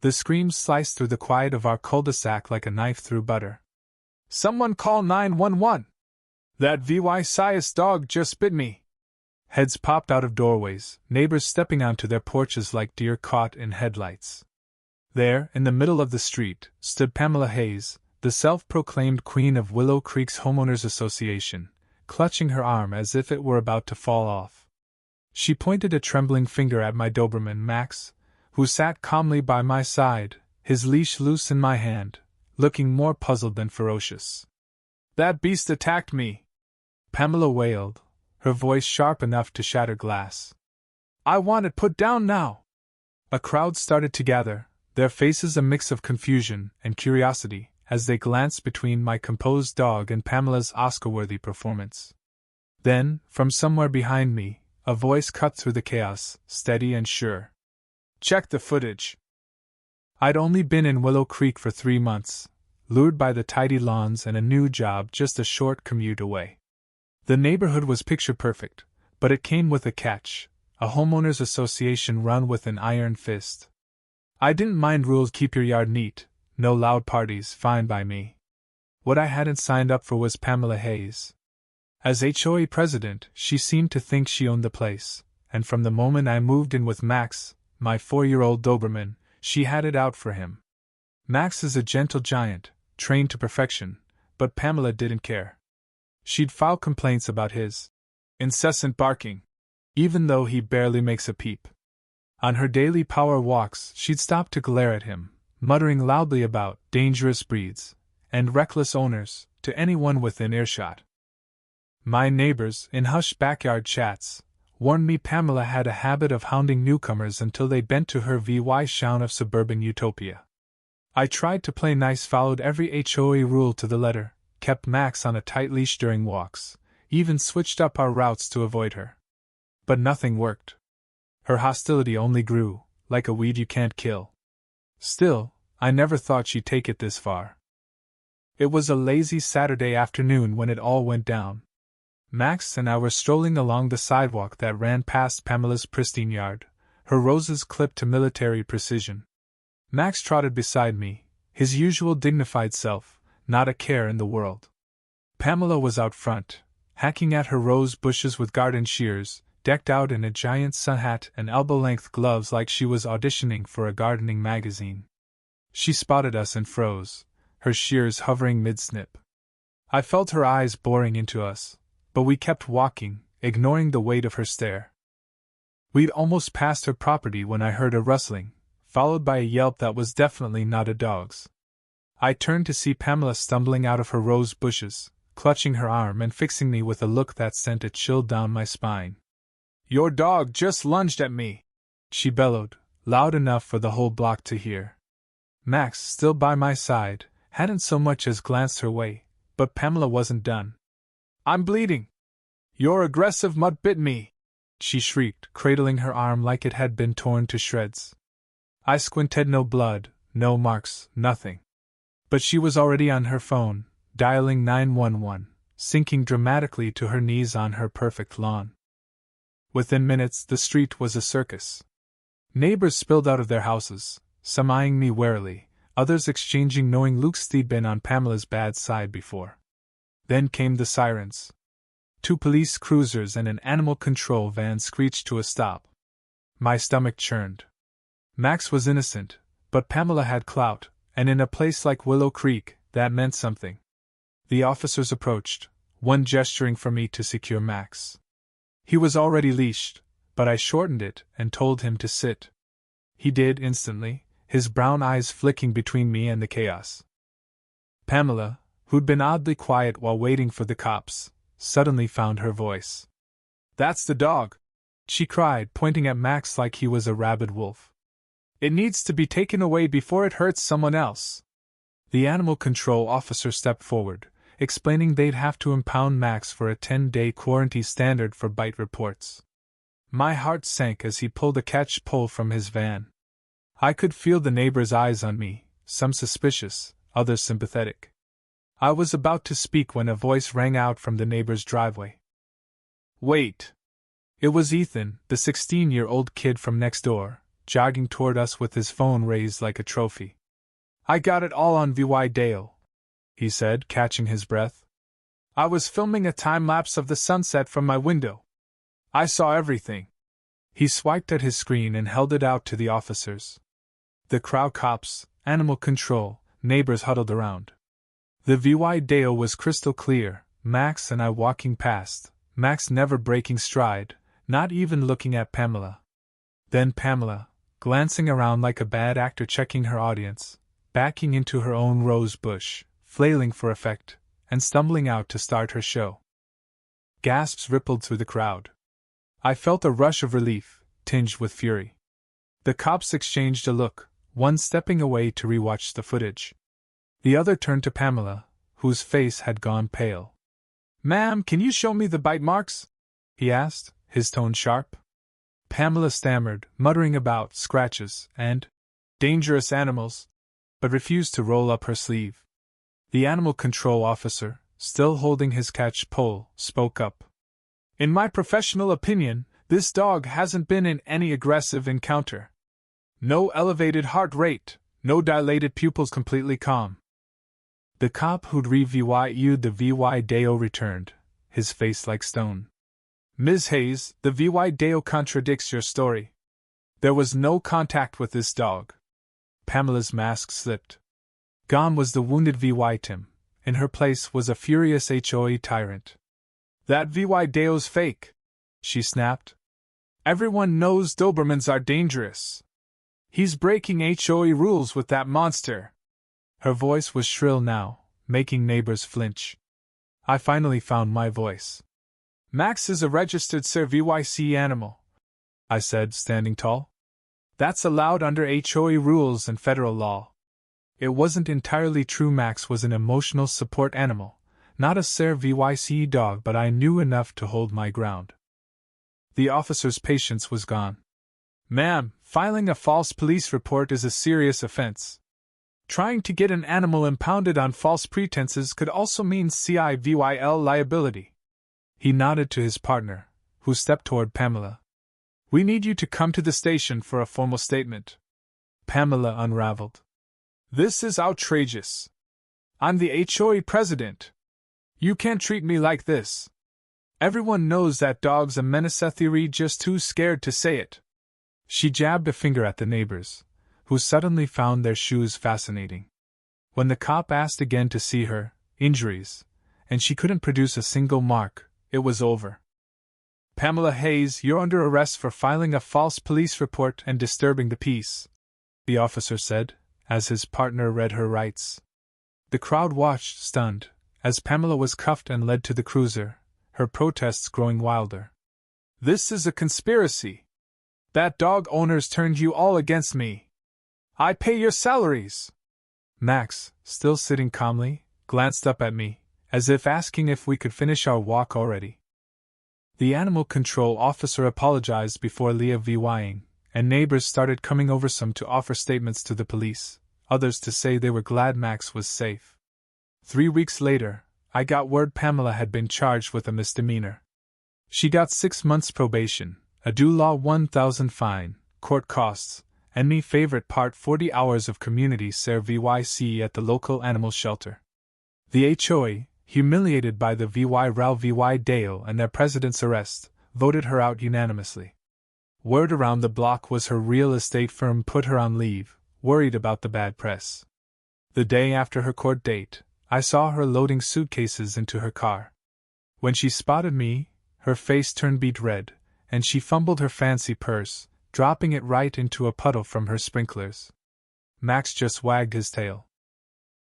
The screams sliced through the quiet of our cul-de-sac like a knife through butter. "Someone call 911! That VY-size dog just bit me!" Heads popped out of doorways, neighbors stepping onto their porches like deer caught in headlights. There, in the middle of the street, stood Pamela Hayes, the self-proclaimed queen of Willow Creek's Homeowners Association, clutching her arm as if it were about to fall off. She pointed a trembling finger at my Doberman Max, who sat calmly by my side, his leash loose in my hand, looking more puzzled than ferocious. "That beast attacked me," Pamela wailed, her voice sharp enough to shatter glass. "I want it put down now." A crowd started to gather, their faces a mix of confusion and curiosity, as they glanced between my composed dog and Pamela's Oscar-worthy performance. Then, from somewhere behind me, a voice cut through the chaos, steady and sure. "Check the footage." I'd only been in Willow Creek for 3 months, lured by the tidy lawns and a new job just a short commute away. The neighborhood was picture-perfect, but it came with a catch, a homeowners association run with an iron fist. I didn't mind rules: keep your yard neat, no loud parties, fine by me. What I hadn't signed up for was Pamela Hayes. As HOA president, she seemed to think she owned the place, and from the moment I moved in with Max, my 4-year-old Doberman, she had it out for him. Max is a gentle giant, trained to perfection, but Pamela didn't care. She'd file complaints about his incessant barking, even though he barely makes a peep. On her daily power walks, she'd stop to glare at him, muttering loudly about dangerous breeds and reckless owners to anyone within earshot. My neighbors, in hushed backyard chats, warned me Pamela had a habit of hounding newcomers until they bent to her VY-shown of suburban utopia. I tried to play nice, followed every HOA rule to the letter, kept Max on a tight leash during walks, even switched up our routes to avoid her. But nothing worked. Her hostility only grew, like a weed you can't kill. Still, I never thought she'd take it this far. It was a lazy Saturday afternoon when it all went down. Max and I were strolling along the sidewalk that ran past Pamela's pristine yard, her roses clipped to military precision. Max trotted beside me, his usual dignified self, not a care in the world. Pamela was out front, hacking at her rose bushes with garden shears, decked out in a giant sun hat and elbow-length gloves like she was auditioning for a gardening magazine. She spotted us and froze, her shears hovering mid-snip. I felt her eyes boring into us, but we kept walking, ignoring the weight of her stare. We'd almost passed her property when I heard a rustling, followed by a yelp that was definitely not a dog's. I turned to see Pamela stumbling out of her rose bushes, clutching her arm and fixing me with a look that sent a chill down my spine. "Your dog just lunged at me," she bellowed, loud enough for the whole block to hear. Max, still by my side, hadn't so much as glanced her way, but Pamela wasn't done. "I'm bleeding. Your aggressive mutt bit me," she shrieked, cradling her arm like it had been torn to shreds. I squinted. No blood, no marks, nothing. But she was already on her phone, dialing 911, sinking dramatically to her knees on her perfect lawn. Within minutes, the street was a circus. Neighbors spilled out of their houses, some eyeing me warily, others exchanging knowing looks. They'd been on Pamela's bad side before. Then came the sirens. 2 police cruisers and an animal control van screeched to a stop. My stomach churned. Max was innocent, but Pamela had clout, and in a place like Willow Creek, that meant something. The officers approached, one gesturing for me to secure Max. He was already leashed, but I shortened it and told him to sit. He did instantly, his brown eyes flicking between me and the chaos. Pamela, who'd been oddly quiet while waiting for the cops, suddenly found her voice. "That's the dog," she cried, pointing at Max like he was a rabid wolf. "It needs to be taken away before it hurts someone else." The animal control officer stepped forward, explaining they'd have to impound Max for a 10-day quarantine standard for bite reports. My heart sank as he pulled a catch pole from his van. I could feel the neighbors' eyes on me, some suspicious, others sympathetic. I was about to speak when a voice rang out from the neighbor's driveway. "Wait!" It was Ethan, the 16-year-old kid from next door, jogging toward us with his phone raised like a trophy. "I got it all on video," he said, catching his breath. "I was filming a time-lapse of the sunset from my window. I saw everything." He swiped at his screen and held it out to the officers. The crowd, cops, animal control, neighbors huddled around. The video was crystal clear, Max and I walking past, Max never breaking stride, not even looking at Pamela. Then Pamela, glancing around like a bad actor checking her audience, backing into her own rose bush, flailing for effect, and stumbling out to start her show. Gasps rippled through the crowd. I felt a rush of relief, tinged with fury. The cops exchanged a look, one stepping away to rewatch the footage. The other turned to Pamela, whose face had gone pale. "Ma'am, can you show me the bite marks?" he asked, his tone sharp. Pamela stammered, muttering about scratches and dangerous animals, but refused to roll up her sleeve. The animal control officer, still holding his catch pole, spoke up. "In my professional opinion, this dog hasn't been in any aggressive encounter. No elevated heart rate, no dilated pupils, completely calm." The cop who'd reviewed the video returned, his face like stone. "Ms. Hayes, the video contradicts your story. There was no contact with this dog." Pamela's mask slipped. Gone was the wounded victim. In her place was a furious HOA tyrant. "That video's fake," she snapped. "Everyone knows Dobermans are dangerous. He's breaking HOA rules with that monster." Her voice was shrill now, making neighbors flinch. I finally found my voice. "Max is a registered service animal," I said, standing tall. "That's allowed under HOA rules and federal law." It wasn't entirely true. Max was an emotional support animal, not a service dog, but I knew enough to hold my ground. The officer's patience was gone. "Ma'am, filing a false police report is a serious offense. Trying to get an animal impounded on false pretenses could also mean civil liability." He nodded to his partner, who stepped toward Pamela. "We need you to come to the station for a formal statement." Pamela unraveled. "This is outrageous. I'm the HOA president. You can't treat me like this. Everyone knows that dog's a menace, theory, just too scared to say it." She jabbed a finger at the neighbors, who suddenly found their shoes fascinating. When the cop asked again to see her injuries, and she couldn't produce a single mark, it was over. "Pamela Hayes, you're under arrest for filing a false police report and disturbing the peace," the officer said, as his partner read her rights. The crowd watched, stunned, as Pamela was cuffed and led to the cruiser, her protests growing wilder. "This is a conspiracy. That dog owner's turned you all against me. I pay your salaries." Max, still sitting calmly, glanced up at me, as if asking if we could finish our walk already. The animal control officer apologized before leaving, and neighbors started coming over, some to offer statements to the police, others to say they were glad Max was safe. 3 weeks later, I got word Pamela had been charged with a misdemeanor. She got 6 months probation, a due law 1,000 fine, court costs, and me favorite part 40 hours of community service at the local animal shelter. The HOA, humiliated by the video and their president's arrest, voted her out unanimously. Word around the block was her real estate firm put her on leave, worried about the bad press. The day after her court date, I saw her loading suitcases into her car. When she spotted me, her face turned beet red, and she fumbled her fancy purse, dropping it right into a puddle from her sprinklers. Max just wagged his tail.